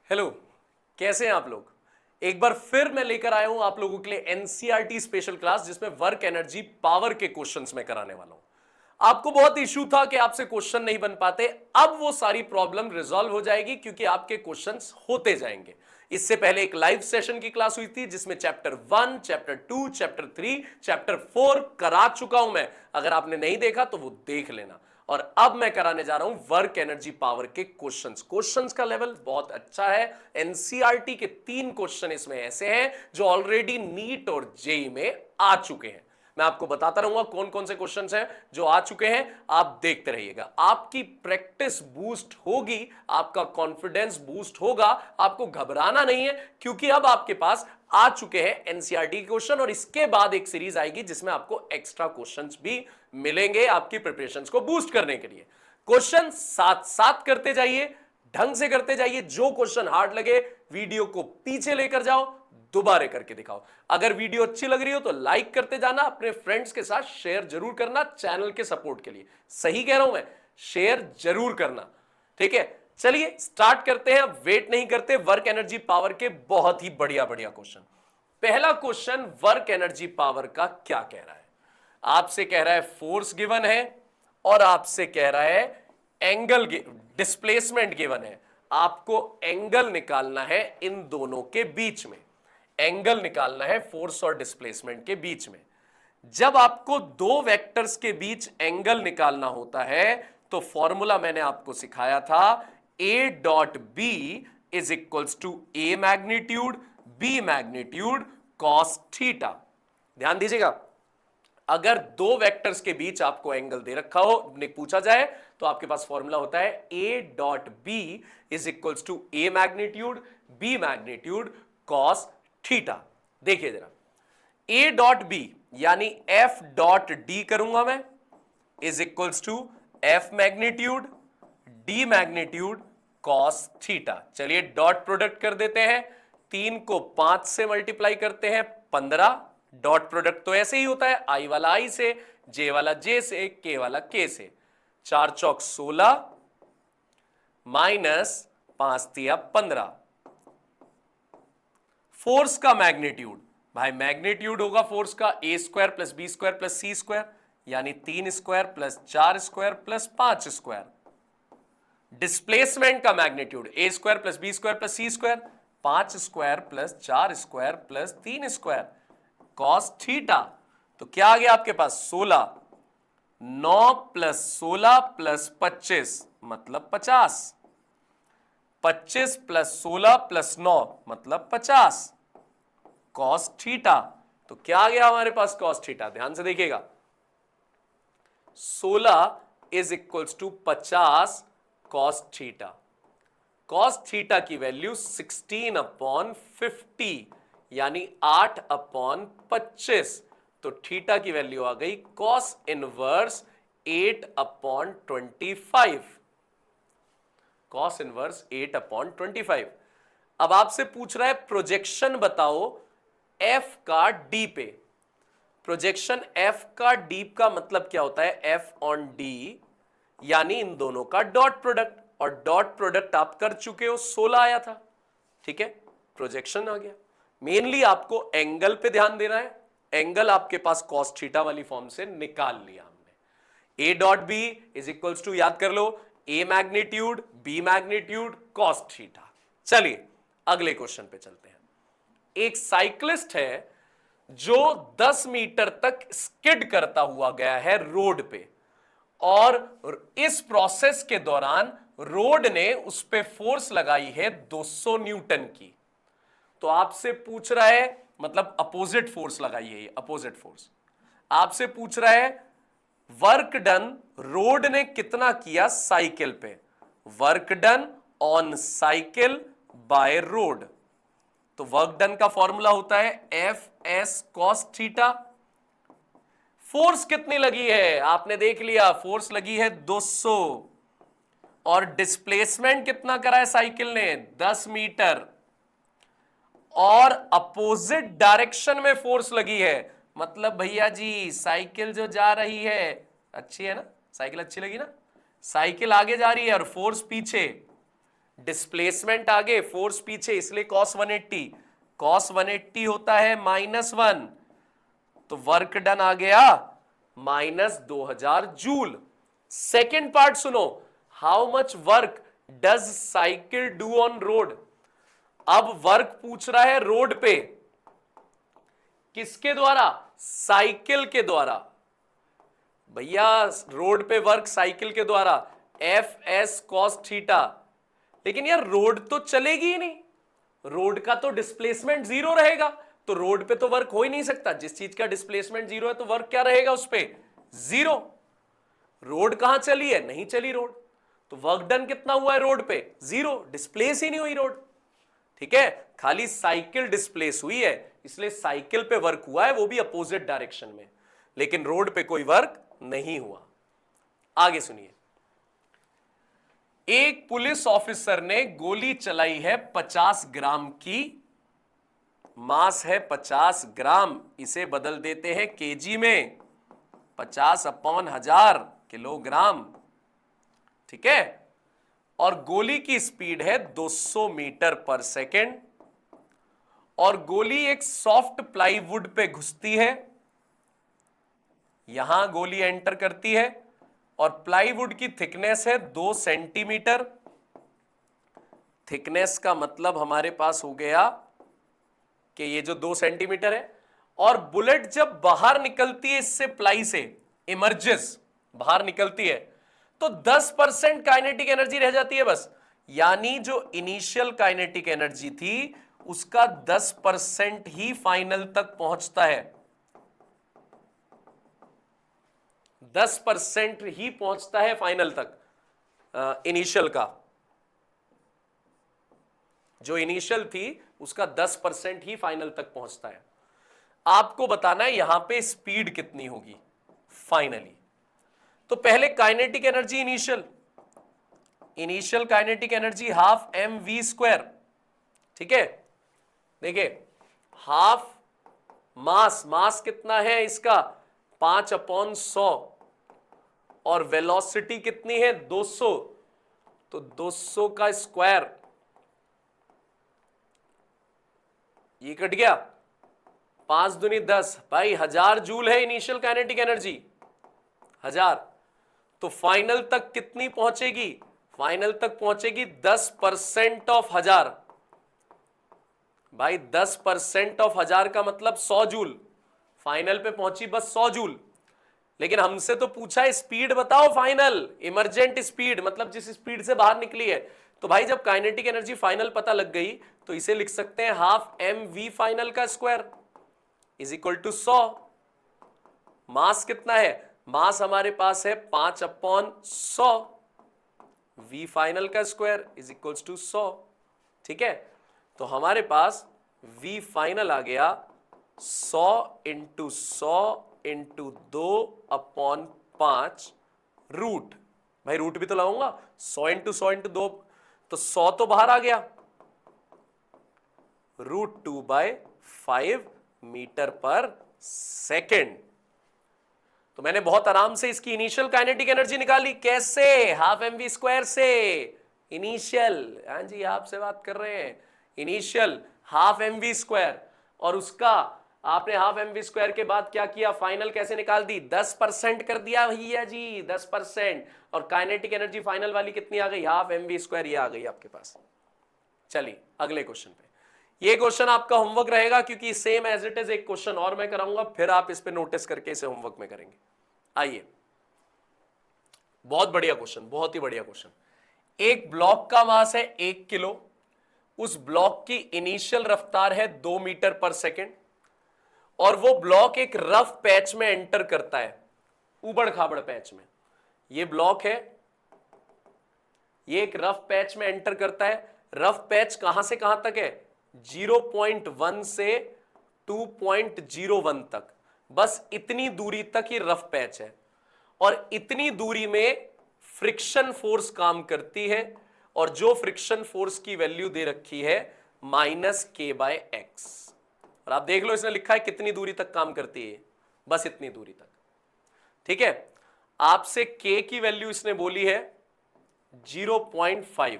Hello, कैसे हैं आप लोग। एक बार फिर मैं लेकर आया हूं आप लोगों के लिए एनसीईआरटी स्पेशल क्लास, जिसमें वर्क एनर्जी पावर के क्वेश्चंस में कराने वाला हूं। आपको बहुत इशू था कि आपसे क्वेश्चन नहीं बन पाते। अब वो सारी प्रॉब्लम रिजॉल्व हो जाएगी क्योंकि आपके क्वेश्चंस होते जाएंगे। इससे पहले एक लाइव सेशन की क्लास हुई थी जिसमें चैप्टर 1, चैप्टर 2, चैप्टर 3, चैप्टर 4 करा चुका हूं मैं। अगर आपने नहीं देखा तो वो देख लेना। और अब मैं कराने जा रहा हूं वर्क एनर्जी पावर के क्वेश्चंस का लेवल बहुत अच्छा है। एनसीईआरटी के 3 क्वेश्चन इसमें ऐसे हैं जो ऑलरेडी नीट और जेई में आ चुके हैं। मैं आपको बताता रहूंगा कौन कौन से क्वेश्चंस हैं जो आ चुके हैं। आप देखते रहिएगा, आपकी प्रैक्टिस बूस्ट होगी, आपका कॉन्फिडेंस बूस्ट होगा। आपको घबराना नहीं है क्योंकि अब आपके पास आ चुके हैं एनसीईआरटी के क्वेश्चन, और इसके बाद एक सीरीज आएगी जिसमें आपको एक्स्ट्रा क्वेश्चंस भी मिलेंगे आपकी प्रिपरेशंस को बूस्ट करने के लिए। क्वेश्चन साथ साथ करते जाइए, ढंग से करते जाइए। जो क्वेश्चन हार्ड लगे वीडियो को पीछे लेकर जाओ, दोबारा करके दिखाओ। अगर वीडियो अच्छी लग रही हो तो लाइक करते जाना, अपने फ्रेंड्स के साथ शेयर जरूर करना चैनल के सपोर्ट के लिए। सही कह रहा हूं मैं, शेयर जरूर करना। ठीक है, चलिए स्टार्ट करते हैं। वेट नहीं करते, वर्क एनर्जी पावर के बहुत ही बढ़िया बढ़िया क्वेश्चन। पहला क्वेश्चन वर्क एनर्जी पावर का क्या कह रहा है। आपसे कह रहा है फोर्स गिवन है और आपसे कह रहा है एंगल, डिस्प्लेसमेंट गिवन है। आपको एंगल निकालना है इन दोनों के बीच में। एंगल निकालना है फोर्स और डिस्प्लेसमेंट के बीच में। जब आपको दो वेक्टर्स के बीच एंगल निकालना होता है तो फॉर्मूला मैंने आपको सिखाया था, A dot B is equals to A magnitude B magnitude cos theta. ध्यान दीजिएगा, अगर दो वेक्टर्स के बीच आपको एंगल दे रखा हो, पूछा जाए, तो आपके पास फॉर्मूला होता है A dot B is equals to A magnitude B magnitude cos theta. देखिए जरा, ए डॉट बी यानी एफ डॉट डी करूंगा मैं, is equals to F magnitude D magnitude cos theta. चलिए डॉट प्रोडक्ट कर देते हैं। 3 को 5 से मल्टीप्लाई करते हैं 15। डॉट प्रोडक्ट तो ऐसे ही होता है, आई वाला आई से, जे वाला जे से, के वाला के से। 4 चौक 16 माइनस 5 तिया 15। फोर्स का मैग्नीट्यूड, भाई मैग्नीट्यूड होगा फोर्स का A square plus B square plus C square, यानी 3 square plus 4 square plus 5 square. Displacement का magnitude A square plus B square plus C square, 5 square plus 4 square plus 3 square cos theta. तो क्या आ गया आपके पास 16, 9 plus 16 plus 25 मतलब 50, 25 plus 16 plus 9 मतलब 50 cos theta. तो क्या आ गया हमारे पास कॉस थीटा, ध्यान से देखिएगा, 16 is equals to 50 cos theta. Cos theta की वैल्यू 16 अपॉन 50 यानी 8 अपॉन 25। तो थीटा की वैल्यू आ गई cos inverse 8 upon 25। Cos inverse 8 upon 25। अब आपसे पूछ रहा है प्रोजेक्शन बताओ एफ का डी पे। प्रोजेक्शन एफ का डी का मतलब क्या होता है, एफ ऑन डी यानी इन दोनों का डॉट प्रोडक्ट, और डॉट प्रोडक्ट आप कर चुके हो, 16 आया था। ठीक है, प्रोजेक्शन आ गया। मेनली आपको एंगल पे ध्यान देना है। एंगल आपके पास कॉस थीटा वाली फॉर्म से निकाल लिया हमने। A dot B is equals to, याद कर लो, A magnitude B magnitude cos theta. चलिए अगले क्वेश्चन पे चलते हैं। एक साइक्लिस्ट है जो 10 मीटर तक स्किड करता हुआ गया है रोड पे, और इस प्रोसेस के दौरान रोड ने उस पे फोर्स लगाई है 200 न्यूटन की। तो आपसे पूछ रहा है, मतलब अपोजिट फोर्स लगाई है, ये अपोजिट फोर्स। आपसे पूछ रहा है वर्क डन रोड ने कितना किया साइकिल पे, work done on cycle by road. तो वर्क डन का फॉर्मूला होता है F S cos theta. Force कितनी लगी है आपने देख लिया, फोर्स लगी है 200, और डिस्प्लेसमेंट कितना करा है साइकिल ने, 10 मीटर, और अपोजिट डायरेक्शन में फोर्स लगी है। मतलब भैया जी साइकिल जो जा रही है, अच्छी है ना साइकिल, अच्छी लगी ना, साइकिल आगे जा रही है और फोर्स पीछे, डिस्प्लेसमेंट आगे, फोर्स पीछे, इसलिए cos 180, cos 180 होता है -1, तो वर्क डन आ गया -2000 जूल। सेकेंड पार्ट सुनो, how much work does cycle do on road. अब वर्क पूछ रहा है रोड पे, किसके द्वारा? साइकिल के द्वारा। भैया रोड पे वर्क साइकिल के द्वारा, एफ एस कॉस थीटा। लेकिन यार रोड तो चलेगी ही नहीं, रोड का तो डिस्प्लेसमेंट 0 रहेगा, तो रोड पे तो वर्क हो ही नहीं सकता। जिस चीज का डिस्प्लेसमेंट 0 है तो वर्क क्या रहेगा उस पे? 0। रोड कहां चली है? नहीं चली रोड, तो वर्क डन कितना हुआ है रोड पे? 0, डिस्प्लेस ही नहीं हुई रोड। ठीक है, खाली साइकिल डिस्प्लेस हुई है, इसलिए साइकिल पे वर्क हुआ है, वो भी अपोजिट डायरेक्शन में, लेकिन रोड पे कोई वर्क नहीं हुआ। आगे सुनिए, एक पुलिस ऑफिसर ने गोली चलाई है 50 ग्राम की, मास है 50 ग्राम, इसे बदल देते हैं केजी में, 50/1000 किलोग्राम। ठीक है, और गोली की स्पीड है 200 मीटर पर सेकेंड, और गोली एक सॉफ्ट प्लाईवुड पे घुसती है, यहां गोली एंटर करती है, और प्लाईवुड की थिकनेस है 2 सेंटीमीटर। थिकनेस का मतलब हमारे पास हो गया कि ये जो 2 सेंटीमीटर है, और बुलेट जब बाहर निकलती है इससे, प्लाई से इमर्जेस, बाहर निकलती है, तो 10% काइनेटिक एनर्जी रह जाती है बस। यानी जो इनिशियल काइनेटिक एनर्जी थी उसका 10% ही फाइनल तक पहुंचता है, 10% ही पहुंचता है फाइनल तक। इनिशियल का जो इनिशियल थी उसका 10% ही फाइनल तक पहुंचता है। आपको बताना है यहां पे स्पीड कितनी होगी फाइनली। तो पहले kinetic energy, initial kinetic energy half mv²। ठीक है, देखिए हाफ मास कितना है इसका? 5/100, और वेलोसिटी कितनी है? 200, तो 200 का स्क्वायर, ये कट गया, 5 दूनी 10, भाई 1000 जूल है इनिशियल काइनेटिक एनर्जी, 1000। तो फाइनल तक कितनी पहुंचेगी? फाइनल तक पहुंचेगी 10% ऑफ 1000। भाई 10% ऑफ 1000 का मतलब 100 जूल, फाइनल पे पहुंची बस 100 जूल। लेकिन हमसे तो पूछा है स्पीड बताओ फाइनल, इमरजेंट स्पीड, मतलब जिस स्पीड से बाहर निकली है। तो भाई जब काइनेटिक एनर्जी फाइनल पता लग गई तो इसे लिख सकते हैं हाफ mv फाइनल का स्क्वायर इज इक्वल टू 100। मास कितना है? मास हमारे पास है 5/100, v फाइनल का स्क्वायर इज इक्वल टू 100। ठीक है, तो हमारे पास v फाइनल आ गया 100 इंटू 100 इंटू 2/5 रूट। भाई रूट भी तो लाऊंगा, 100 इंटू 100 इंटू 2, तो 100 तो बाहर आ गया, √2/5 मीटर पर सेकेंड। तो मैंने बहुत आराम से इसकी इनिशियल काइनेटिक एनर्जी निकाली। कैसे? हाफ mv² से। इनिशियल, हाँ जी आपसे बात कर रहे हैं, इनिशियल हाफ mv², और उसका आपने हाफ mv² के बाद क्या किया? फाइनल कैसे निकाल दी? 10% कर दिया भैया जी, 10%। और काइनेटिक एनर्जी फाइनल वाली कितनी आ गई? हाफ mv², ये आ गई आपके पास। चलिए अगले क्वेश्चन पे। ये क्वेश्चन आपका होमवर्क रहेगा, क्योंकि सेम एज इट इज एक क्वेश्चन और मैं कराऊंगा, फिर आप इस पे नोटिस करके इसे होमवर्क में करेंगे। आइए, बहुत बढ़िया क्वेश्चन, बहुत ही बढ़िया क्वेश्चन। एक ब्लॉक का मास है 1 किलो, उस ब्लॉक की इनिशियल रफ्तार है 2 मीटर पर सेकेंड, और वो ब्लॉक एक रफ पैच में एंटर करता है, उबड़ खाबड़ पैच में। ये ब्लॉक है, ये एक रफ पैच में एंटर करता है। रफ पैच कहां से कहां तक है? 0.1 से 2.01 तक, बस इतनी दूरी तक ही रफ पैच है। और इतनी दूरी में फ्रिक्शन फोर्स काम करती है, और जो फ्रिक्शन फोर्स की वैल्यू दे रखी है -k/x। और आप देख लो इसने लिखा है कितनी दूरी तक काम करती है, बस इतनी दूरी तक। ठीक है, आपसे k की वैल्यू इसने बोली है 0.5,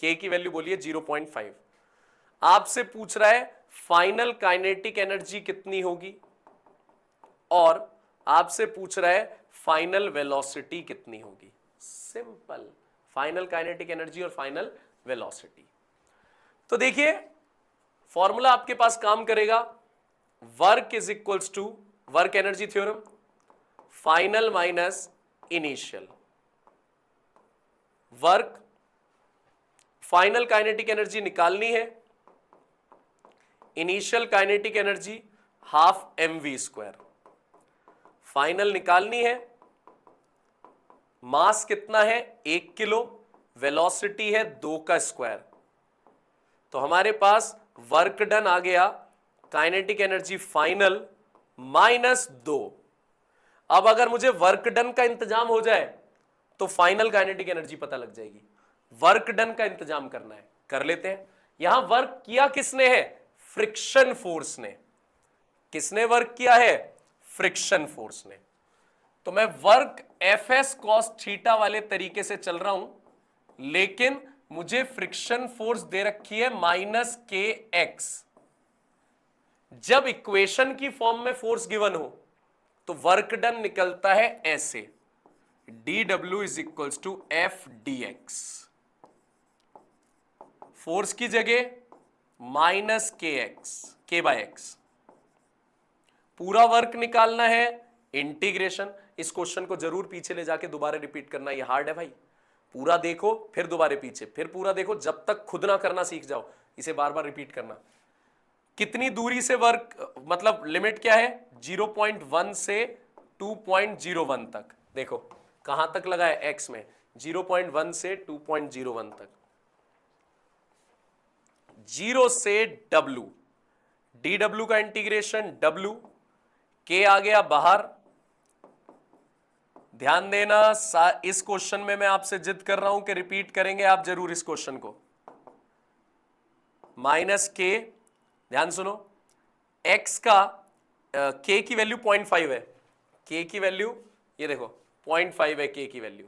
K की वैल्यू बोलिए 0.5। आपसे पूछ रहा है फाइनल काइनेटिक एनर्जी कितनी होगी और आपसे पूछ रहा है फाइनल वेलोसिटी कितनी होगी। सिंपल, फाइनल काइनेटिक एनर्जी और फाइनल वेलोसिटी। तो देखिए फॉर्मूला आपके पास काम करेगा, work is equals to work energy theorem, final minus initial. Work, final kinetic energy निकालनी है, initial kinetic energy half mv square, final निकालनी है, मास कितना है 1 किलो, वेलोसिटी है 2 का स्क्वायर। तो हमारे पास वर्क डन आ गया काइनेटिक एनर्जी फाइनल -2। अब अगर मुझे वर्क डन का इंतजाम हो जाए तो फाइनल काइनेटिक एनर्जी पता लग जाएगी। वर्क डन का इंतजाम करना है, कर लेते हैं। यहां वर्क किया किसने है? फ्रिक्शन फोर्स ने। किसने वर्क किया है? फ्रिक्शन फोर्स ने। तो मैं वर्क Fs cos थीटा वाले तरीके से चल रहा हूं, लेकिन मुझे फ्रिक्शन फोर्स दे रखी है -kx। जब इक्वेशन की फॉर्म में फोर्स गिवन हो तो वर्क डन निकलता है ऐसे, dw is equals to F D X. Force की जगह -kx, k/x। पूरा वर्क निकालना है, इंटीग्रेशन। इस क्वेश्चन को जरूर पीछे ले जाके दोबारा रिपीट करना, ये हार्ड है भाई। पूरा देखो फिर दोबारा पीछे, फिर पूरा देखो, जब तक खुद ना करना सीख जाओ इसे बार बार रिपीट करना। कितनी दूरी से वर्क, मतलब लिमिट क्या है? 0.1 से 2.01 तक। देखो कहां तक लगा है एक्स में, 0.1 से 2.01 तक। 0 से W, dw का इंटीग्रेशन W, K आ गया बाहर। ध्यान देना, इस क्वेश्चन में मैं आपसे जिद कर रहा हूं कि रिपीट करेंगे आप जरूर इस क्वेश्चन को। -k, ध्यान सुनो, x का k की वैल्यू 0.5 है। k की वैल्यू ये देखो 0.5 है k की वैल्यू।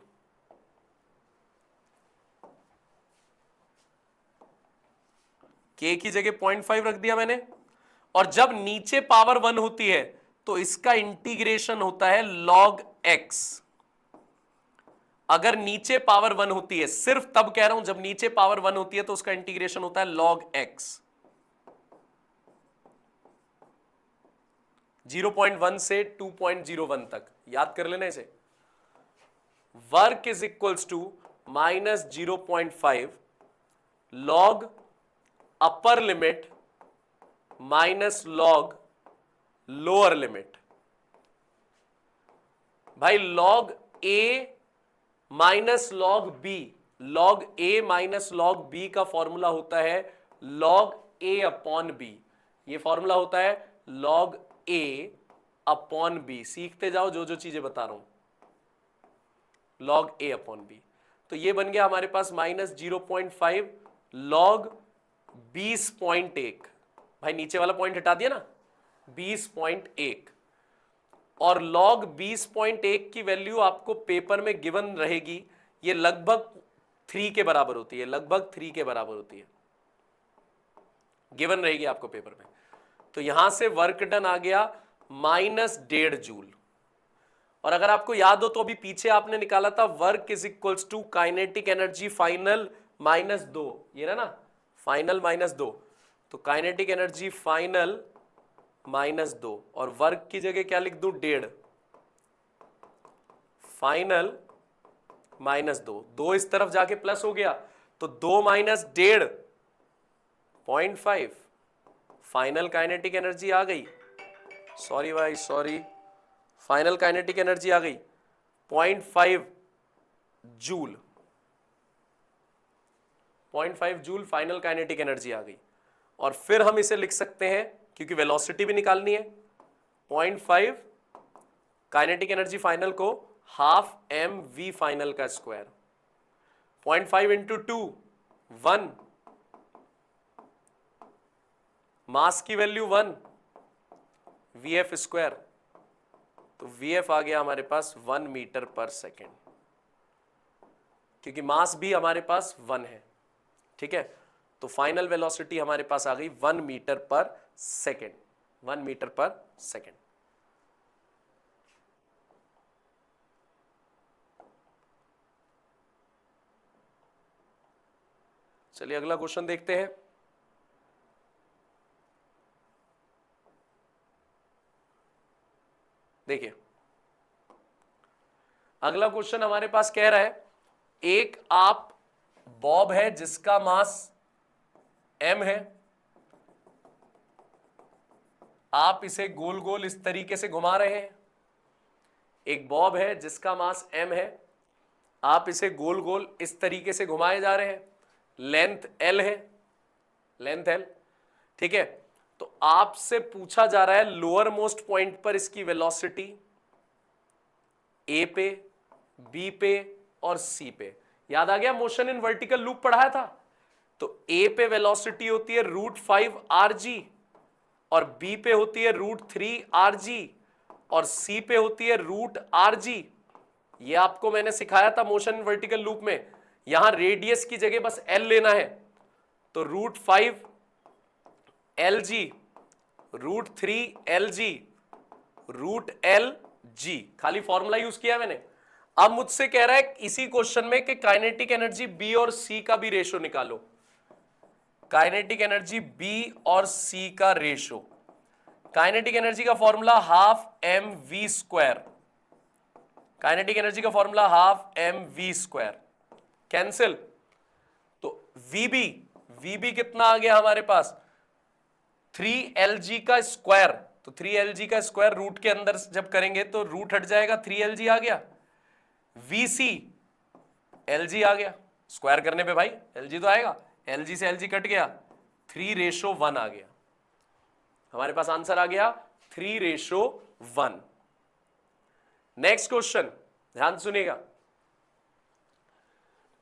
k की जगह 0.5 रख दिया मैंने। और जब नीचे पावर 1 होती है तो इसका इंटीग्रेशन होता है log x। अगर नीचे पावर 1 होती है, सिर्फ तब कह रहा हूं जब नीचे पावर 1 होती है तो उसका इंटीग्रेशन होता है log x। 0.1 से 2.01 तक याद कर लेना इसे। Work is equals to -0.5 log upper limit minus log lower limit. भाई log a minus log b, log a minus log b का फॉर्मूला होता है log a अपॉन b। ये फॉर्मूला होता है log a अपॉन b। सीखते जाओ जो जो चीजें बता रहा हूं, log a अपॉन b। तो ये बन गया हमारे पास -0.5 log 20.1। भाई नीचे वाला पॉइंट हटा दिया ना, 20.1। और log 20.1 की वैल्यू आपको पेपर में गिवन रहेगी, ये लगभग 3 के बराबर होती है, लगभग 3 के बराबर होती है, गिवन रहेगी आपको पेपर में। तो यहां से वर्क डन आ गया -1.5 जूल। और अगर आपको याद हो तो अभी पीछे आपने निकाला था work is equals to kinetic energy final -2, ये रहा ना, फाइनल -2। तो काइनेटिक एनर्जी फाइनल -2 और वर्क की जगह क्या लिख दूं? 1.5। फाइनल -2, 2 इस तरफ जाके प्लस हो गया तो 2 - 1.5 0.5। फाइनल काइनेटिक एनर्जी आ गई, सॉरी भाई सॉरी, फाइनल काइनेटिक एनर्जी आ गई 0.5 joule. 0.5 joule final kinetic energy आ गई। और फिर हम इसे लिख सकते हैं, क्योंकि वेलोसिटी भी निकालनी है, 0.5 काइनेटिक एनर्जी फाइनल को हाफ mv फाइनल का स्क्वायर, 0.5 इंटू 2 1, मास की वैल्यू 1, vf स्क्वायर। तो vf आ गया हमारे पास 1 मीटर पर सेकेंड, क्योंकि मास भी हमारे पास 1 है। ठीक है, तो फाइनल वेलोसिटी हमारे पास आ गई 1 मीटर पर सेकेंड, 1 मीटर पर सेकेंड। चलिए अगला क्वेश्चन देखते हैं। देखिए अगला क्वेश्चन हमारे पास कह रहा है, एक आप बॉब है जिसका मास m है, आप इसे गोल गोल इस तरीके से घुमा रहे हैं। एक बॉब है जिसका मास m है, आप इसे गोल गोल इस तरीके से घुमाए जा रहे हैं, लेंथ l है, लेंथ l, ठीक है। तो आपसे पूछा जा रहा है लोअर मोस्ट पॉइंट पर इसकी वेलोसिटी a पे, b पे और c पे। याद आ गया, मोशन इन वर्टिकल लूप पढ़ाया था। तो a पे वेलोसिटी होती है √5 और b पे होती है √3 और c पे होती है √r। ये आपको मैंने सिखाया था मोशन इन वर्टिकल लूप में। यहां रेडियस की जगह बस l लेना है, तो √5 LG, √3 LG, √LG, खाली फॉर्मूला यूज किया मैंने। अब मुझसे कह रहा है इसी क्वेश्चन में कि काइनेटिक एनर्जी B और C का भी रेशो निकालो। काइनेटिक एनर्जी B और C का रेशो, काइनेटिक एनर्जी का फॉर्मूला ½ mv², काइनेटिक एनर्जी का फॉर्मूला ½ mv², कैंसिल। तो VB कितना आ गया हमारे पास 3LG का स्क्वायर, तो 3LG का स्क्वायर रूट के अंदर जब करेंगे तो रूट हट जाएगा, 3LG आ गया। VC LG आ गया, स्क्वायर करने पे भाई LG तो आएगा, LG से LG कट गया, 3:1 आ गया। हमारे पास आंसर आ गया 3:1। नेक्स्ट क्वेश्चन ध्यान सुनिएगा।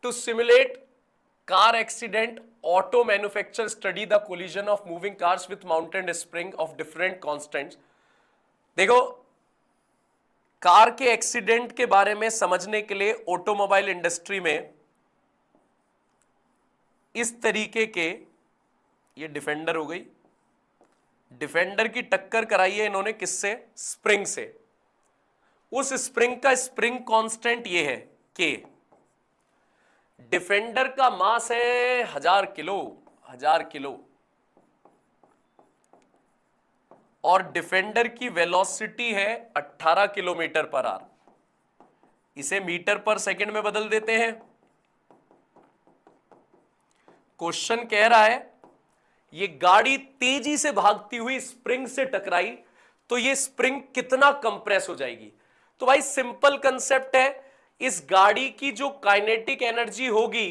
To simulate car accident, auto manufacture study the collision of moving cars with mounted spring of different constants. देखो कार के एक्सीडेंट के बारे में समझने के लिए ऑटोमोबाइल इंडस्ट्री में इस तरीके के, ये डिफेंडर हो गई, डिफेंडर की टक्कर कराई है इन्होंने किससे, स्प्रिंग से। उस स्प्रिंग का स्प्रिंग कांस्टेंट ये है K। डिफेंडर का मास है 1000 किलो, 1000 किलो, और डिफेंडर की वेलोसिटी है 18 किलोमीटर पर आवर। इसे मीटर पर सेकंड में बदल देते हैं। क्वेश्चन कह रहा है ये गाड़ी तेजी से भागती हुई स्प्रिंग से टकराई तो ये स्प्रिंग कितना कंप्रेस हो जाएगी। तो भाई सिंपल कंसेप्ट है, इस गाड़ी की जो काइनेटिक एनर्जी होगी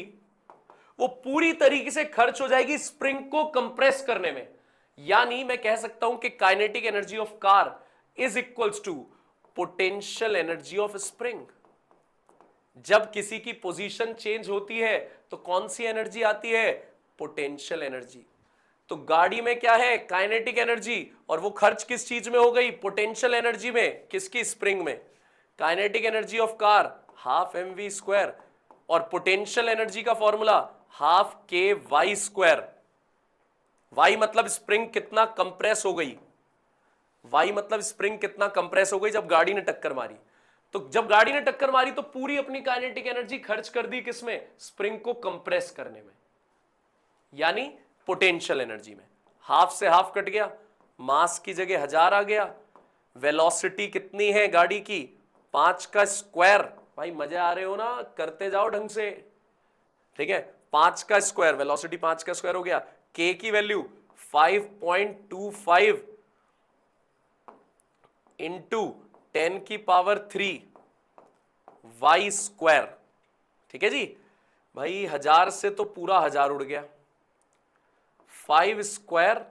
वो पूरी तरीके से खर्च हो जाएगी स्प्रिंग को कंप्रेस करने में। यानी मैं कह सकता हूं कि kinetic energy of car is equals to potential energy of spring. जब किसी की पोजीशन चेंज होती है तो कौन सी एनर्जी आती है, पोटेंशियल एनर्जी। तो गाड़ी में क्या है, काइनेटिक एनर्जी, और वो खर्च किस चीज में हो गई, पोटेंशियल एनर्जी में, किसकी, स्प्रिंग में। Kinetic energy of car ½ mv², और पोटेंशियल एनर्जी का फॉर्मूला ½ KY²। वाई मतलब स्प्रिंग कितना कंप्रेस हो गई, वाई मतलब स्प्रिंग कितना कंप्रेस हो गई जब गाड़ी ने टक्कर मारी। तो जब गाड़ी ने टक्कर मारी तो पूरी अपनी काइनेटिक एनर्जी खर्च कर दी किसमें, स्प्रिंग को कंप्रेस करने में, यानी पोटेंशियल एनर्जी में। हाफ से हाफ कट गया, मास की जगह 1000 आ गया। वेलोसिटी कितनी है गाड़ी की, 5 का स्क्वायर। भाई मजे आ रहे हो ना, करते जाओ ढंग से, ठीक है। 5 का स्क्वायर, वेलोसिटी 5 का स्क्वायर हो गया। के की वैल्यू 5.25 इंटू 10⁻³ y²। ठीक है जी भाई, 1000 से तो पूरा 1000 उड़ गया, 5²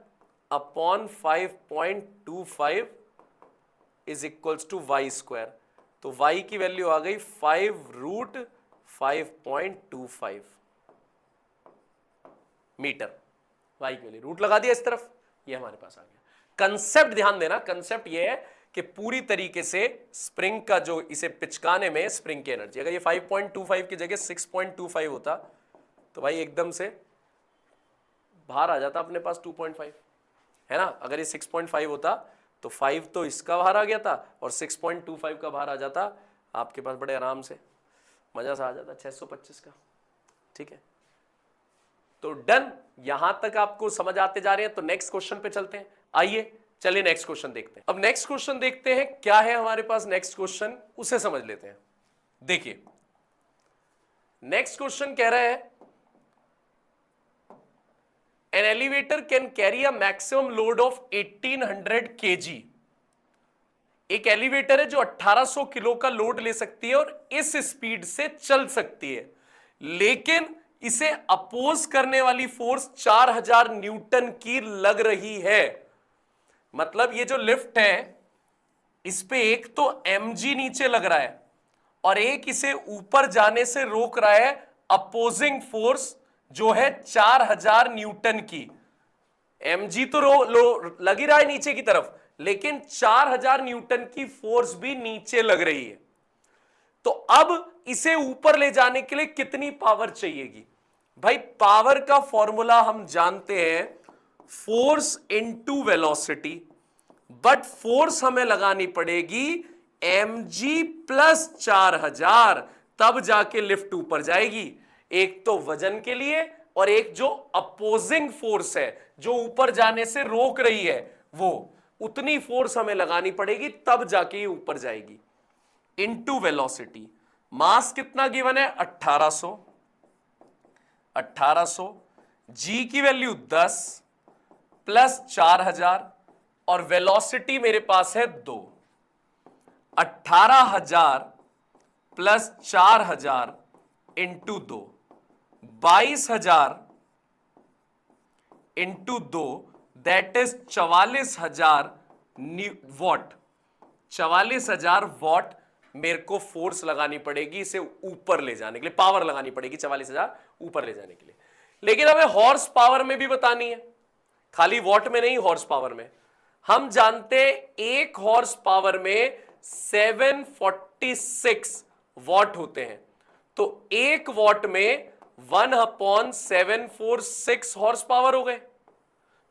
upon 5.25 is equals to y²। तो y की वैल्यू आ गई 5√5.25 मीटर। y की वैल्यू रूट लगा दिया इस तरफ, ये हमारे पास आ गया। कंसेप्ट ध्यान देना, कंसेप्ट ये है कि पूरी तरीके से स्प्रिंग का जो इसे पिचकाने में स्प्रिंग की एनर्जी, अगर ये 5.25 की जगह 6.25 होता तो भाई एकदम से बाहर आ जाता अपने पास 2.5, है ना। अगर ये 6.5 होता तो 5 तो इसका बाहर आ गया था और 6.25 का बाहर आ जाता आपके पास, बड़े आराम से मजा सा आ जाता 625 का। ठीक है, तो डन, यहां तक आपको समझ आते जा रहे हैं। तो नेक्स्ट क्वेश्चन पे चलते हैं। आइए चलिए नेक्स्ट क्वेश्चन देखते हैं। अब नेक्स्ट क्वेश्चन देखते हैं क्या है हमारे पास। नेक्स्ट क्वेश्चन उसे समझ लेते हैं। देखिए नेक्स्ट क्वेश्चन कह रहा है an elevator can carry a maximum load of 1800 kg। एक एलिवेटर है जो 1800 किलो का लोड ले सकती है और इस स्पीड से चल सकती है, लेकिन इसे अपोज करने वाली फोर्स 4000 न्यूटन की लग रही है। मतलब ये जो लिफ्ट है इस पे एक तो mg नीचे लग रहा है और एक इसे ऊपर जाने से रोक रहा है अपोजिंग फोर्स जो है 4000 न्यूटन की। mg तो लग ही रहा है नीचे की तरफ, लेकिन 4000 न्यूटन की फोर्स भी नीचे लग रही है। तो अब इसे ऊपर ले जाने के लिए कितनी पावर चाहिएगी? भाई पावर का फॉर्मूला हम जानते हैं, force into velocity, but force हमें लगानी पड़ेगी mg प्लस 4000, तब जाके लिफ्ट ऊपर जाएगी। एक तो वजन के लिए और एक जो अपोजिंग फोर्स है जो ऊपर जाने से रोक रही है, वो उतनी फोर्स हमें लगानी पड़ेगी तब जाके ये ऊपर जाएगी। इनटू वेलोसिटी, मास कितना गिवन है 1800, जी की वैल्यू 10 प्लस 4000 और वेलोसिटी मेरे पास है 2। 18000 plus 4000 into 2, 22000 into 2, that is 44000 what. 44000 what मेरे को फोर्स लगानी पड़ेगी इसे ऊपर ले जाने के लिए, पावर लगानी पड़ेगी 44000 ऊपर ले जाने के लिए। लेकिन हमें हॉर्स पावर में भी बतानी है, खाली वॉट में नहीं, हॉर्स पावर में। हम जानते एक हॉर्स पावर में 746 वॉट होते हैं, तो एक वॉट में 1/746 हॉर्स पावर हो गए।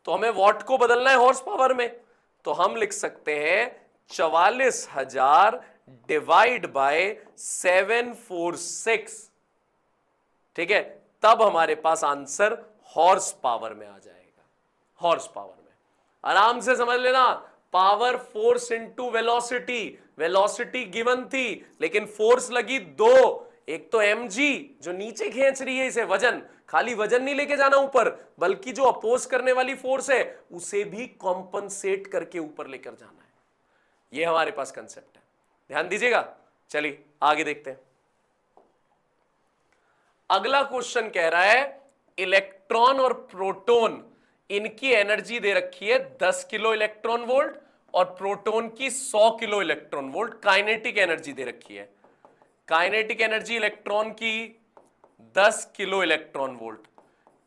तो हमें वॉट को बदलना है हॉर्स पावर में, तो हम लिख सकते हैं 44000 डिवाइड बाय 746। ठीक है, तब हमारे पास आंसर हॉर्स पावर में आ जाएगा। हॉर्स पावर में आराम से समझ लेना, power force into velocity. Velocity given थी लेकिन फोर्स लगी 2, एक तो mg जो नीचे खींच रही है इसे, वजन, खाली वजन नहीं लेके जाना ऊपर, बल्कि जो अपोज करने वाली फोर्स है उसे भी कॉम्पनसेट करके ऊपर लेकर जाना है। यह हमारे पास कंसेप्ट है, ध्यान दीजिएगा। चलिए आगे देखते हैं। अगला क्वेश्चन कह रहा है इलेक्ट्रॉन और प्रोटॉन, इनकी एनर्जी दे रखी है 10 किलो इलेक्ट्रॉन वोल्ट और प्रोटॉन की 100 kilo electron volt kinetic energy दे रखी है। काइनेटिक एनर्जी इलेक्ट्रॉन की 10 किलो इलेक्ट्रॉन वोल्ट,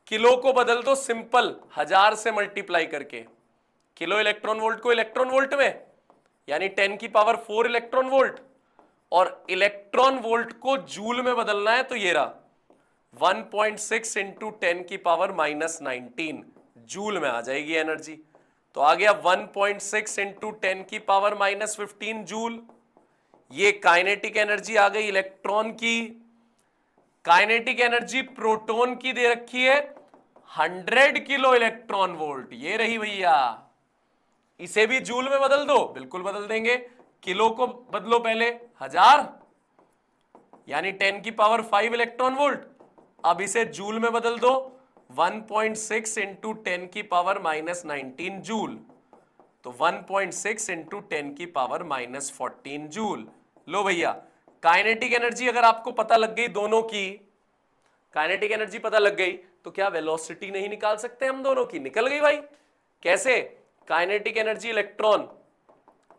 किलो को बदल दो सिंपल 1000 से मल्टीप्लाई करके, किलो इलेक्ट्रॉन वोल्ट को इलेक्ट्रॉन वोल्ट में, यानी 10 की पावर 4 इलेक्ट्रॉन वोल्ट, और इलेक्ट्रॉन वोल्ट को जूल में बदलना है तो ये रहा 1.6 इंटू 10 की पावर -19 जूल में आ जाएगी एनर्जी। तो आ गया 1.6 इंटू 10 की पावर -15 जूल। ये काइनेटिक एनर्जी आ गई इलेक्ट्रॉन की। काइनेटिक एनर्जी प्रोटॉन की दे रखी है 100 किलो इलेक्ट्रॉन वोल्ट, ये रही भैया। इसे भी जूल में बदल दो, बिल्कुल बदल देंगे, किलो को बदलो पहले 1000 यानी 10 की पावर 5 इलेक्ट्रॉन वोल्ट, अब इसे जूल में बदल दो 1.6 इंटू 10 की पावर -19 जूल, तो 1.6 इंटू 10 की पावर -14 जूल। लो भैया, काइनेटिक एनर्जी अगर आपको पता लग गई दोनों की, काइनेटिक एनर्जी पता लग गई तो क्या वेलोसिटी नहीं निकाल सकते हम दोनों की? निकल गई भाई। कैसे? Kinetic energy electron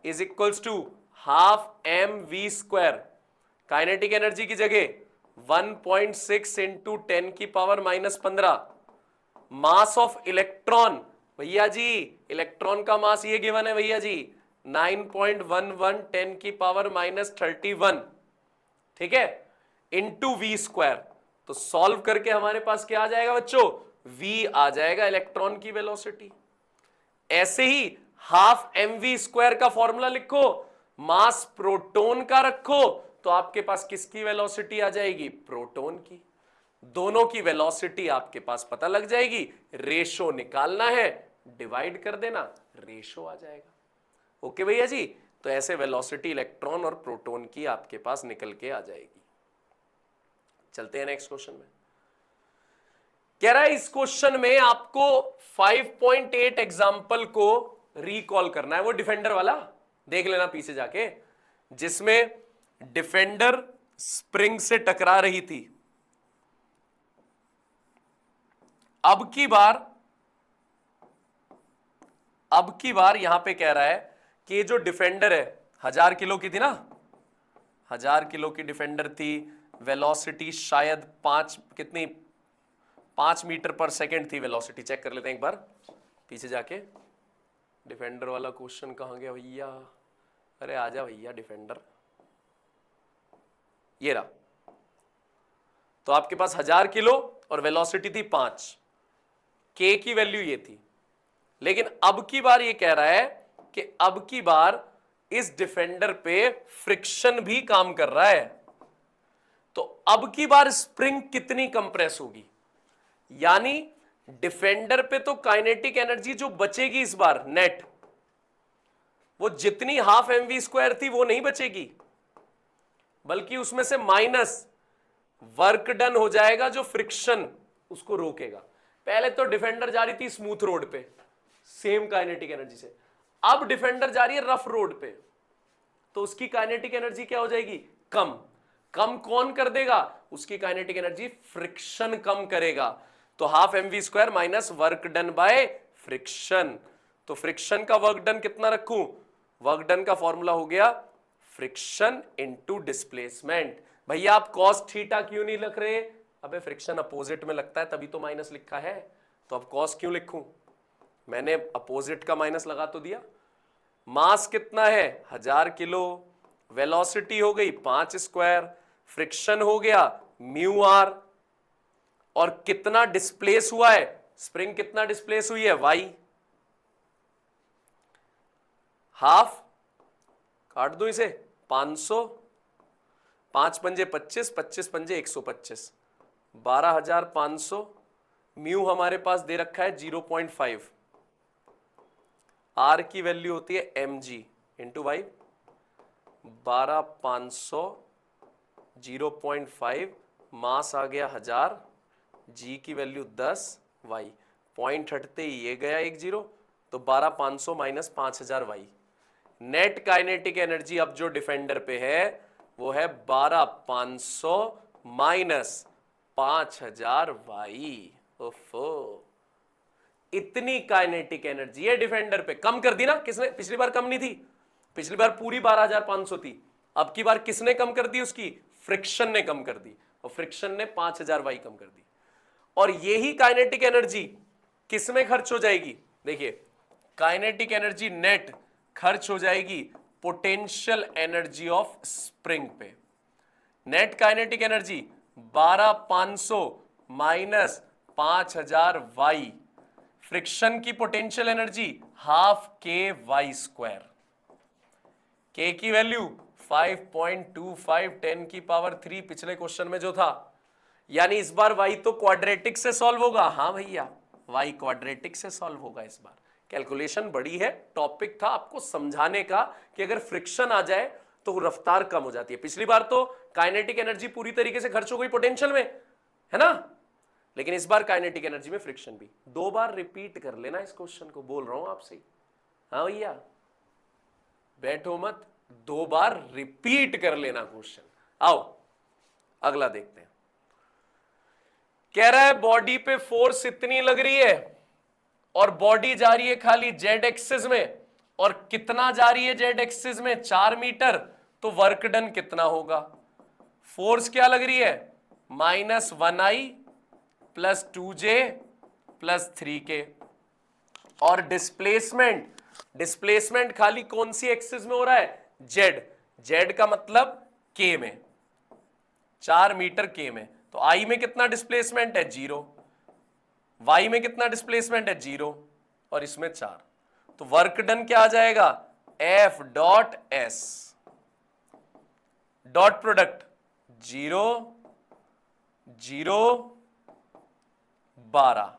is equals to half mv²। Kinetic energy की जगह 1.6 इंटू 10 की पावर -15। मास ऑफ इलेक्ट्रॉन, भैया जी इलेक्ट्रॉन का मास ये गिवन है भैया जी 9.11 10 की पावर -31, ठीक है, इंटू v²। तो सॉल्व करके हमारे पास क्या आ जाएगा बच्चों? v आ जाएगा इलेक्ट्रॉन की वेलोसिटी। ऐसे ही हाफ mv² का फॉर्मूला लिखो, मास प्रोटॉन का रखो, तो आपके पास किसकी वेलोसिटी आ जाएगी? प्रोटॉन की। दोनों की वेलोसिटी आपके पास पता लग जाएगी, रेशो निकालना है, डिवाइड कर देना, रेशो आ जाएगा। ओके भैया जी, तो ऐसे वेलोसिटी इलेक्ट्रॉन और प्रोटॉन की आपके पास निकल के आ जाएगी। चलते हैं नेक्स्ट क्वेश्चन में। कह रहा है इस क्वेश्चन में आपको 5.8 एग्जाम्पल को रिकॉल करना है, वो डिफेंडर वाला देख लेना पीछे जाके, जिसमें डिफेंडर स्प्रिंग से टकरा रही थी। अब की बार यहां पे कह रहा है कि जो डिफेंडर है 1000 किलो की थी ना, 1000 किलो की डिफेंडर थी, वेलोसिटी शायद 5 मीटर पर सेकेंड थी वेलोसिटी। चेक कर लेते हैं एक बार पीछे जाके। डिफेंडर वाला क्वेश्चन कहां गया भैया? अरे आजा भैया डिफेंडर, ये रहा। तो आपके पास 1000 किलो और वेलोसिटी थी 5, के की वैल्यू ये थी। लेकिन अब की बार ये कह रहा है कि अब की बार इस डिफेंडर पे फ्रिक्शन भी काम कर रहा है, तो अब की बार स्प्रिंग कितनी कंप्रेस होगी? यानी डिफेंडर पे तो काइनेटिक एनर्जी जो बचेगी इस बार नेट, वो जितनी हाफ mv² थी वो नहीं बचेगी, बल्कि उसमें से माइनस वर्क डन हो जाएगा जो फ्रिक्शन उसको रोकेगा। पहले तो डिफेंडर जा रही थी स्मूथ रोड पे सेम काइनेटिक एनर्जी से, अब डिफेंडर जा रही है रफ रोड पे, तो उसकी काइनेटिक एनर्जी क्या हो जाएगी? कम। कम कौन कर देगा? उसकी काइनेटिक एनर्जी फ्रिक्शन कम करेगा। तो half mv² minus work done by friction. तो फ्रिक्शन का वर्क डन कितना रखूं? वर्क डन का फॉर्मूला हो गया फ्रिक्शन इंटू डिस्प्लेसमेंट। भैया आप कॉस थीटा क्यों नहीं लिख रहे? अबे फ्रिक्शन अपोजिट में लगता है तभी तो माइनस लिखा है, तो अब कॉस क्यों लिखूं? मैंने अपोजिट का माइनस लगा तो दिया। मास कितना है? 1000 किलो, वेलोसिटी हो गई 5², फ्रिक्शन हो गया म्यू आर, और कितना डिस्प्लेस हुआ है? स्प्रिंग कितना डिस्प्लेस हुई है? वाई। हाफ काट दो इसे, 500, 5 पंजे 25, 25 पंजे 125, 12500। म्यू हमारे पास दे रखा है 0.5, आर की वैल्यू होती है mg इंटू वाई, 12500 0.5, मास आ गया 1000, जी की वैल्यू 10, वाई पॉइंट हटते ही ये गया 1 0, तो 12500 minus 5000 Y. Net kinetic energy अब जो डिफेंडर पे है वो है 12500 माइनस 5000 वाई। ओफो, इतनी काइनेटिक एनर्जी है डिफेंडर पे। कम कर दी ना किसने? पिछली बार कम नहीं थी, पिछली बार पूरी 12500 थी, अब की बार किसने कम कर दी? उसकी फ्रिक्शन ने कम कर दी, और फ्रिक्शन ने 5000 वाई कम कर दी। और यही काइनेटिक एनर्जी किसमें खर्च हो जाएगी? देखिए काइनेटिक एनर्जी नेट खर्च हो जाएगी पोटेंशियल एनर्जी ऑफ स्प्रिंग पे। Net kinetic energy 12500 minus 5000 Y, friction की potential energy half K Y square, K की वैल्यू 5.25 10 की पावर 3 पिछले क्वेश्चन में जो था। यानी इस बार वाई तो क्वाड्रेटिक से सॉल्व होगा। हाँ भैया वाई क्वाड्रेटिक से सॉल्व होगा इस बार। कैलकुलेशन बड़ी है, टॉपिक था आपको समझाने का कि अगर फ्रिक्शन आ जाए तो रफ्तार कम हो जाती है। पिछली बार तो काइनेटिक एनर्जी पूरी तरीके से खर्च हो गई पोटेंशियल में, है ना, लेकिन इस बार काइनेटिक एनर्जी में फ्रिक्शन भी। 2 बार रिपीट कर लेना इस क्वेश्चन को, बोल रहा हूं आपसे। हाँ भैया बैठो मत, 2 बार रिपीट कर लेना क्वेश्चन। आओ अगला देखते हैं। कह रहा है बॉडी पे फोर्स इतनी लग रही है और बॉडी जा रही है खाली जेड एक्सिस में, और कितना जा रही है जेड एक्सिस में? 4 मीटर। तो वर्क डन कितना होगा? फोर्स क्या लग रही है? -1i plus 2j plus 3k। और डिस्प्लेसमेंट खाली कौन सी एक्सिस में हो रहा है? जेड। जेड का मतलब k में, 4 मीटर k में। तो i में कितना डिस्प्लेसमेंट है? 0। वाई में कितना डिस्प्लेसमेंट है 0 और इसमें 4, तो वर्क डन क्या आ जाएगा F dot S dot product 0 0 12,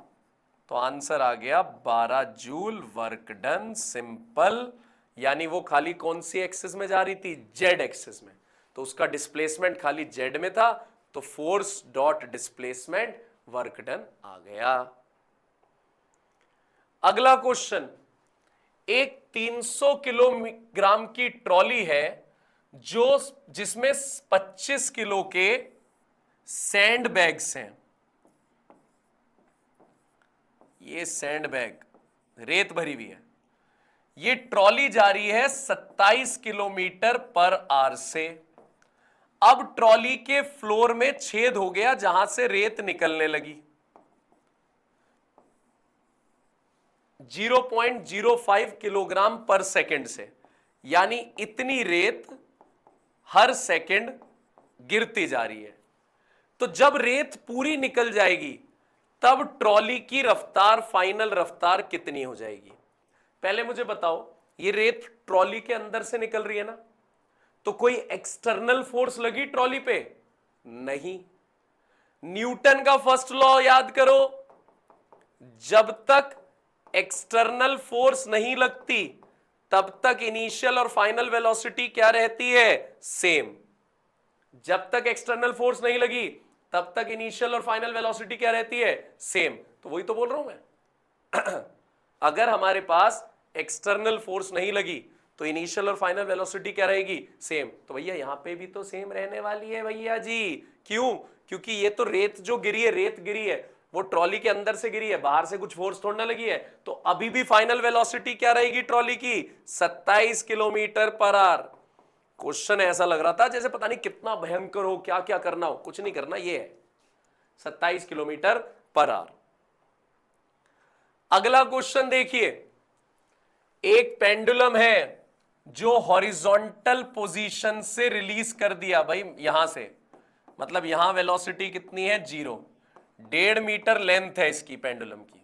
तो आंसर आ गया 12 जूल वर्क डन। सिंपल, यानी वो खाली कौन सी एक्सिस में जा रही थी, जेड एक्सिस में, तो उसका डिस्प्लेसमेंट खाली जेड में था, तो force dot displacement work done आ गया। अगला क्वेश्चन, एक 300 किलोग्राम की ट्रॉली है जिसमें 25 किलो के सैंड बैग्स हैं। ये सैंड बैग रेत भरी हुई है। ये ट्रॉली जा रही है 27 किलोमीटर पर आवर से। अब ट्रॉली के फ्लोर में छेद हो गया जहां से रेत निकलने लगी। 0.05 किलोग्राम पर सेकंड से, यानी इतनी रेत हर सेकंड गिरती जा रही है। तो जब रेत पूरी निकल जाएगी तब ट्रॉली की रफ्तार, फाइनल रफ्तार कितनी हो जाएगी? पहले मुझे बताओ, ये रेत ट्रॉली के अंदर से निकल रही है ना, तो कोई एक्सटर्नल फोर्स लगी ट्रॉली पे? नहीं। न्यूटन का फर्स्ट लॉ याद करो, जब तक एक्सटर्नल फोर्स नहीं लगती तब तक इनिशियल और फाइनल वेलोसिटी क्या रहती है? सेम। जब तक एक्सटर्नल फोर्स नहीं लगी तब तक इनिशियल और फाइनल वेलोसिटी क्या रहती है? सेम। तो वही तो बोल रहा हूं मैं। अगर हमारे पास एक्सटर्नल फोर्स नहीं लगी तो इनिशियल और फाइनल वेलोसिटी क्या रहेगी? सेम। तो भैया यहां पे भी तो सेम रहने वाली है भैया जी। क्यों? क्योंकि ये तो रेत जो गिरी है, रेत गिरी है वो ट्रॉली के अंदर से गिरी है, बाहर से कुछ फोर्स थोड़ी ना लगी है। तो अभी भी फाइनल वेलोसिटी क्या रहेगी ट्रॉली की? 27 किलोमीटर पर आवर। क्वेश्चन ऐसा लग रहा था जैसे पता नहीं कितना भयंकर हो, क्या क्या करना हो, कुछ नहीं करना, ये है 27 किलोमीटर पर आवर। अगला क्वेश्चन देखिए, एक पेंडुलम है जो हॉरिजॉन्टल पोजीशन से रिलीज कर दिया भाई, यहां से, मतलब यहां वेलोसिटी कितनी है? 0। 1.5 मीटर लेंथ है इसकी पेंडुलम की।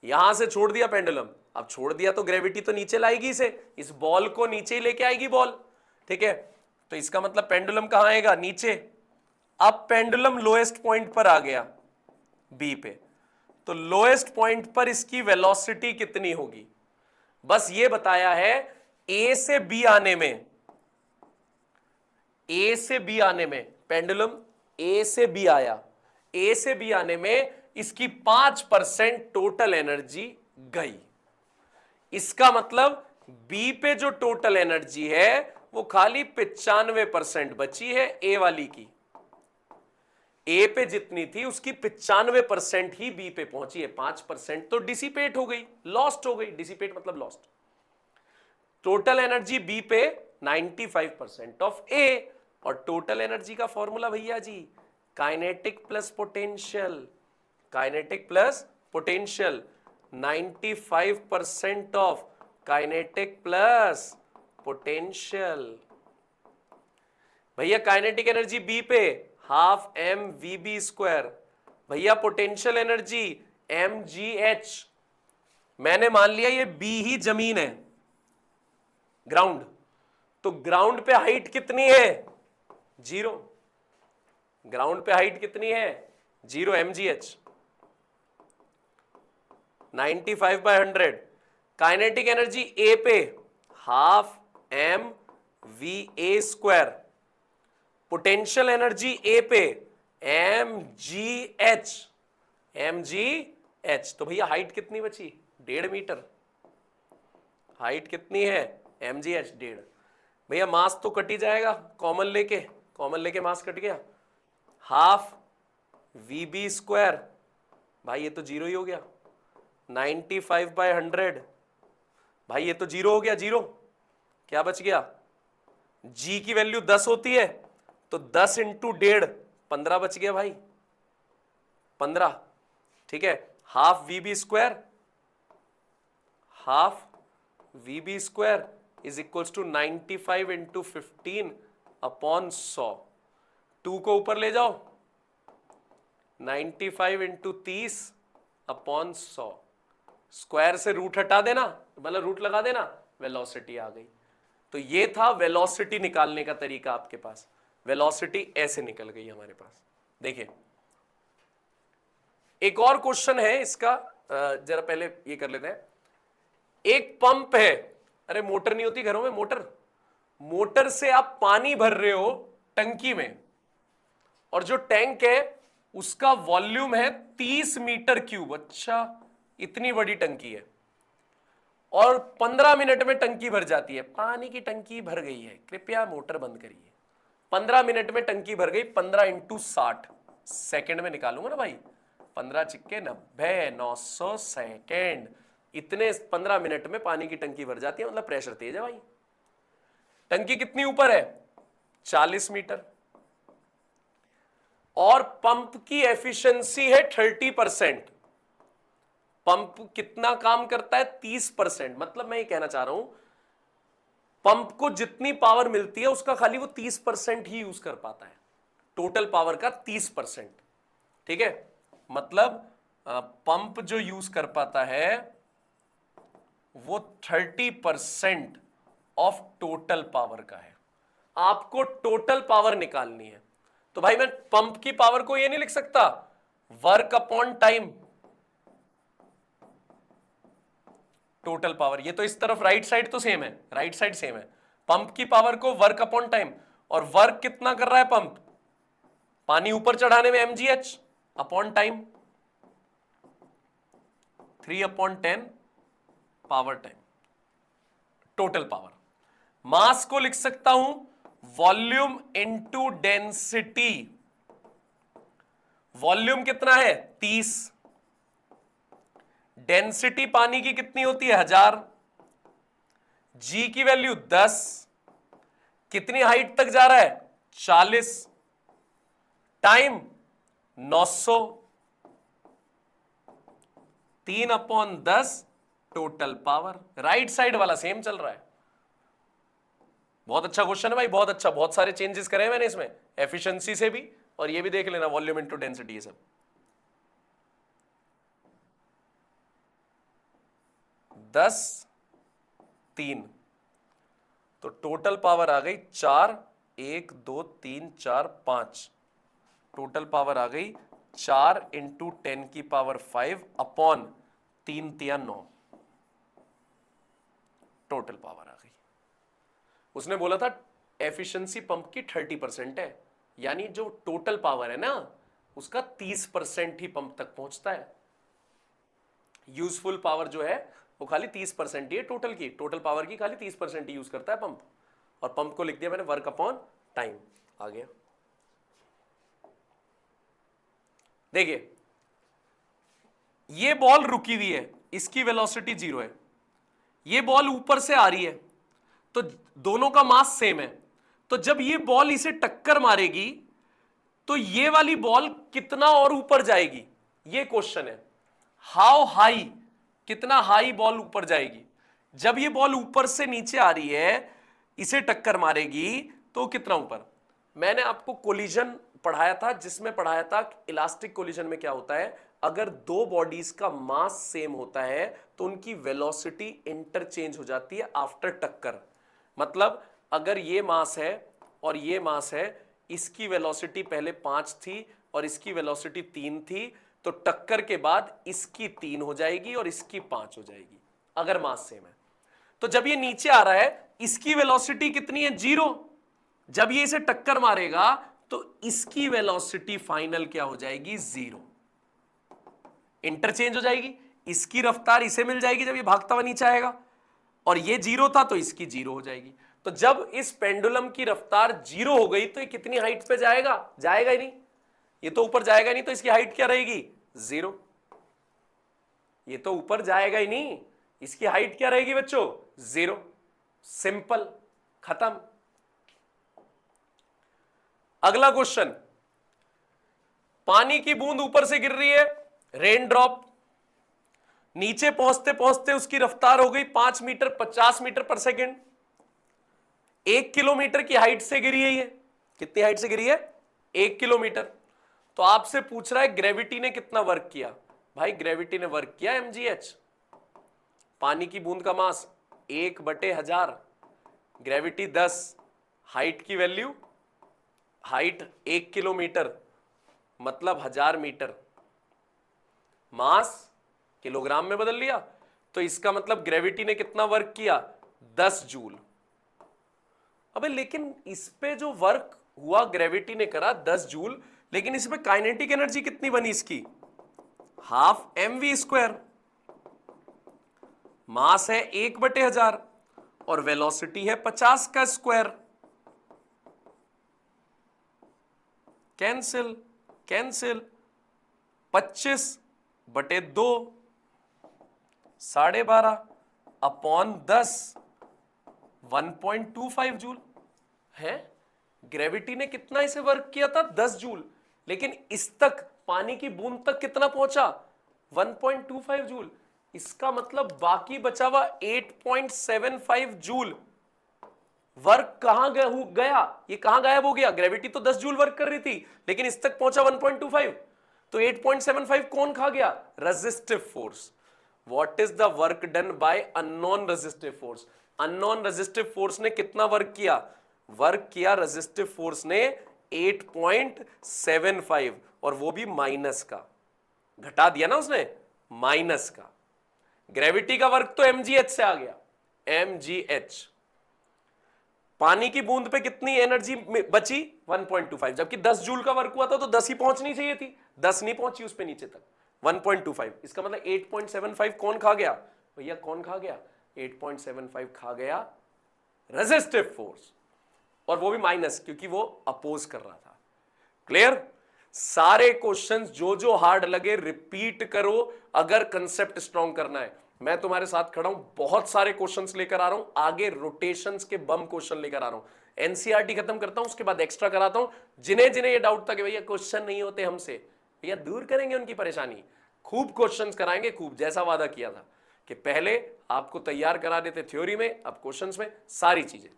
यहां से छोड़ दिया पेंडुलम, अब छोड़ दिया तो ग्रेविटी तो नीचे लाएगी इसे, इस बॉल को नीचे ही लेके आएगी बॉल, ठीक है? तो इसका मतलब पेंडुलम कहां आएगा? नीचे। अब पेंडुलम लोएस्ट पॉइंट पर आ गया बी पे, तो लोएस्ट पॉइंट पर इसकी वेलोसिटी कितनी होगी? बस ये बताया है ए से बी आने में, ए से बी आने में, पेंडुलम ए से बी आया, ए से बी आने में इसकी 5% टोटल एनर्जी गई। इसका मतलब बी पे जो टोटल एनर्जी है वो खाली 95% बची है ए वाली की। ए पे जितनी थी उसकी 95% ही बी पे पहुंची है, 5% तो डिसिपेट हो गई, लॉस्ट हो गई। डिसिपेट मतलब लॉस्ट। टोटल एनर्जी बी पे 95% ऑफ ए, और टोटल एनर्जी का फॉर्मूला भैया जी kinetic plus potential, kinetic plus potential, 95% of kinetic plus potential. भैया काइनेटिक एनर्जी बी पे half m v B square, भैया पोटेंशियल एनर्जी एम जी एच। मैंने मान लिया ये बी ही जमीन है, ग्राउंड, तो ग्राउंड पे हाइट कितनी है? 0। ग्राउंड पे हाइट कितनी है? 0 m ji h, 95/100। Kinetic energy A पे half m v A square, potential energy A पे एम जी एच, एम जी एच। तो भैया हाइट कितनी बची? 1.5 मीटर। हाइट कितनी है? एम जी एच 1.5। भैया मास तो कट ही जाएगा, कॉमन लेके, कॉमन लेके मास कट गया, हाफ वी बी स्क्वायर, भाई ये तो 0 ही हो गया, 95/100, भाई ये तो 0 हो गया, 0। क्या बच गया? जी की वैल्यू 10 होती है, तो 10 इंटू 1.5, 15 बच गया भाई, 15, ठीक है। Half V B square, half V B square is equals to 95 into 15 upon 100। 2 को ऊपर ले जाओ, 95 इंटू 30/100, स्क्वायर से रूट हटा देना, मतलब रूट लगा देना, वेलोसिटी आ गई। तो ये था वेलोसिटी निकालने का तरीका आपके पास। वेलोसिटी ऐसे निकल गई हमारे पास। देखिए एक और क्वेश्चन है इसका, जरा पहले ये कर लेते हैं। एक पंप है, अरे मोटर नहीं होती घरों में, मोटर से आप पानी भर रहे हो टंकी में, और जो टैंक है उसका वॉल्यूम है 30 मीटर क्यूब। अच्छा, इतनी बड़ी टंकी है और 15 मिनट में टंकी भर जाती है। पानी की टंकी भर गई है, कृपया मोटर बंद करिए। 15 मिनट में टंकी भर गई। 15 इंटू 60 सेकेंड में निकालूंगा ना भाई, 15 चिक्के 90, 900 सेकेंड। इतने 15 मिनट में पानी की टंकी भर जाती है, मतलब प्रेशर तेज है भाई। टंकी कितनी ऊपर है? 40 मीटर। और पंप की एफिशिएंसी है 30%। पंप कितना काम करता है? 30%। मतलब मैं ये कहना चाह रहा हूं पंप को जितनी पावर मिलती है उसका खाली वो 30% ही यूज कर पाता है, टोटल पावर का 30%। ठीक है, मतलब पंप जो यूज कर पाता है वो 30% ऑफ टोटल पावर का है। आपको टोटल पावर निकालनी है, तो भाई मैं पंप की पावर को ये नहीं लिख सकता work upon time, total power. ये तो इस तरफ राइट साइड तो सेम है, राइट साइड सेम है। पंप की पावर को वर्क अपॉन टाइम, और वर्क कितना कर रहा है पंप? पानी ऊपर चढ़ाने में mgh upon time, 3/10 power time, total power. Mass को लिख सकता हूं वॉल्यूम इनटू डेंसिटी। वॉल्यूम कितना है? 30। डेंसिटी पानी की कितनी होती है? 1000। जी की वैल्यू 10। कितनी हाइट तक जा रहा है? 40। Time 900। 3/10 total power. Right side वाला सेम चल रहा है। बहुत अच्छा क्वेश्चन है भाई, बहुत अच्छा। बहुत सारे चेंजेस करे मैंने इसमें, एफिशिएंसी से भी, और ये भी देख लेना वॉल्यूम इनटू डेंसिटी, ये सब। 10 3, तो टोटल पावर आ गई 4। 1 2 3 4 5, टोटल पावर आ गई 4 इंटू 10 की पावर 5 अपॉन 3 3 9, टोटल पावर आ गई। उसने बोला था एफिशिएंसी पंप की 30% है, यानी जो टोटल पावर है ना उसका 30% ही पंप तक पहुंचता है। यूजफुल पावर जो है वो खाली 30% ही है टोटल की, टोटल पावर की खाली 30% ही यूज करता है पंप। और पंप को लिख दिया मैंने वर्क अपॉन टाइम। आ गया। देखिए ये बॉल रुकी हुई है, इसकी वेलोसिटी 0 है, ये बॉल ऊपर से आ रही है, तो दोनों का मास सेम है। तो जब ये बॉल इसे टक्कर मारेगी तो ये वाली बॉल कितना और ऊपर जाएगी, ये क्वेश्चन है। हाउ हाई, कितना हाई बॉल ऊपर जाएगी। जब ये बॉल ऊपर से नीचे आ रही है, इसे टक्कर मारेगी तो कितना ऊपर। मैंने आपको कोलिजन पढ़ाया था, जिसमें पढ़ाया था इलास्टिक कोलिजन में क्या होता है, अगर दो बॉडीज का मास सेम होता है तो उनकी वेलोसिटी इंटरचेंज हो जाती है आफ्टर टक्कर। मतलब अगर ये मास है और ये मास है, इसकी वेलोसिटी पहले 5 थी और इसकी वेलोसिटी 3 थी, तो टक्कर के बाद इसकी 3 हो जाएगी और इसकी 5 हो जाएगी, अगर मास सेम है। तो जब ये नीचे आ रहा है, इसकी वेलोसिटी कितनी है? 0। जब ये इसे टक्कर मारेगा तो इसकी वेलोसिटी फाइनल क्या हो जाएगी? 0। इंटरचेंज हो जाएगी, इसकी रफ्तार इसे मिल जाएगी जब ये भागता हुआ नीचे आएगा, और ये 0 था तो इसकी 0 हो जाएगी। तो जब इस पेंडुलम की रफ्तार 0 हो गई तो ये कितनी हाइट पे जाएगा? जाएगा ही नहीं, ये तो ऊपर जाएगा नहीं, तो इसकी हाइट क्या रहेगी? 0। ये तो ऊपर जाएगा ही नहीं, इसकी हाइट क्या रहेगी बच्चों? 0। सिंपल, खत्म। अगला क्वेश्चन, पानी की बूंद ऊपर से गिर रही है, रेन ड्रॉप, नीचे पहुंचते पहुंचते उसकी रफ्तार हो गई 5 मीटर 50 मीटर पर सेकेंड। 1 किलोमीटर की हाइट से गिरी है ये। कितनी हाइट से गिरी है? 1 किलोमीटर। तो आपसे पूछ रहा है ग्रेविटी ने कितना वर्क किया। भाई ग्रेविटी ने वर्क किया mgh। पानी की बूंद का मास 1/1000, ग्रेविटी 10, हाइट की वैल्यू, हाइट 1 किलोमीटर मतलब 1000 मीटर, मास किलोग्राम में बदल लिया, तो इसका मतलब ग्रेविटी ने कितना वर्क किया 10 जूल। अबे लेकिन इस पे जो वर्क हुआ ग्रेविटी ने करा 10 जूल, लेकिन इसमें काइनेटिक एनर्जी कितनी बनी इसकी, हाफ mv²। मास है 1/1000 और वेलोसिटी है 50 का square. Cancel cancel, 25/2 12.5 upon 10 1.25 joule है। ग्रेविटी ने कितना इसे वर्क किया था 10 जूल, लेकिन इस तक पानी की बूंद तक कितना पहुंचा 1.25 जूल। इसका मतलब बाकी बचा हुआ 8.75 जूल वर्क कहां गया, ये कहां गायब हो गया। ग्रेविटी तो 10 जूल वर्क कर रही थी, लेकिन इस तक पहुंचा 1.25, तो 8.75 कौन खा गया, resistive force. What is the work done by unknown resistive force. Unknown resistive force ने कितना वर्क किया, वर्क किया रेजिस्टिव फोर्स ने 8.75, और वो भी माइनस का, घटा दिया ना उसने माइनस का। ग्रेविटी का वर्क तो mgh से आ गया, mgh। पानी की बूंद पे कितनी एनर्जी बची 1.25, जबकि 10 जूल का वर्क हुआ था तो 10 ही पहुंचनी चाहिए थी, 10 नहीं पहुंची उस पे नीचे तक, 1.25। इसका मतलब 8.75 कौन खा गया भैया, कौन खा गया, 8.75 खा गया रेजिस्टिव फोर्स, और वो भी माइनस, क्योंकि वो अपोज कर रहा था। क्लियर। सारे क्वेश्चंस जो जो हार्ड लगे रिपीट करो अगर कंसेप्ट स्ट्रॉन्ग करना है। मैं तुम्हारे साथ खड़ा हूं, बहुत सारे क्वेश्चंस लेकर आ रहा हूं, आगे रोटेशंस के बम क्वेश्चन लेकर आ रहा हूं। एनसीईआरटी खत्म करता हूं, उसके बाद एक्स्ट्रा कराता हूं। जिन्हें जिन्हें ये डाउट था कि भैया क्वेश्चन नहीं होते हमसे, भैया दूर करेंगे उनकी परेशानी, खूब क्वेश्चंस कराएंगे, खूब, जैसा वादा किया था कि पहले आपको तैयार करा देते थ्योरी में, अब क्वेश्चंस में। सारी चीजें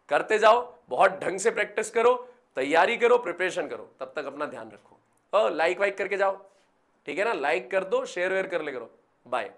करते जाओ, बहुत ढंग से प्रैक्टिस करो, तैयारी करो, प्रिपरेशन करो। तब तक अपना ध्यान रखो और लाइक वाइक करके जाओ, ठीक है ना, लाइक कर दो, शेयर वेयर कर ले करो। बाय।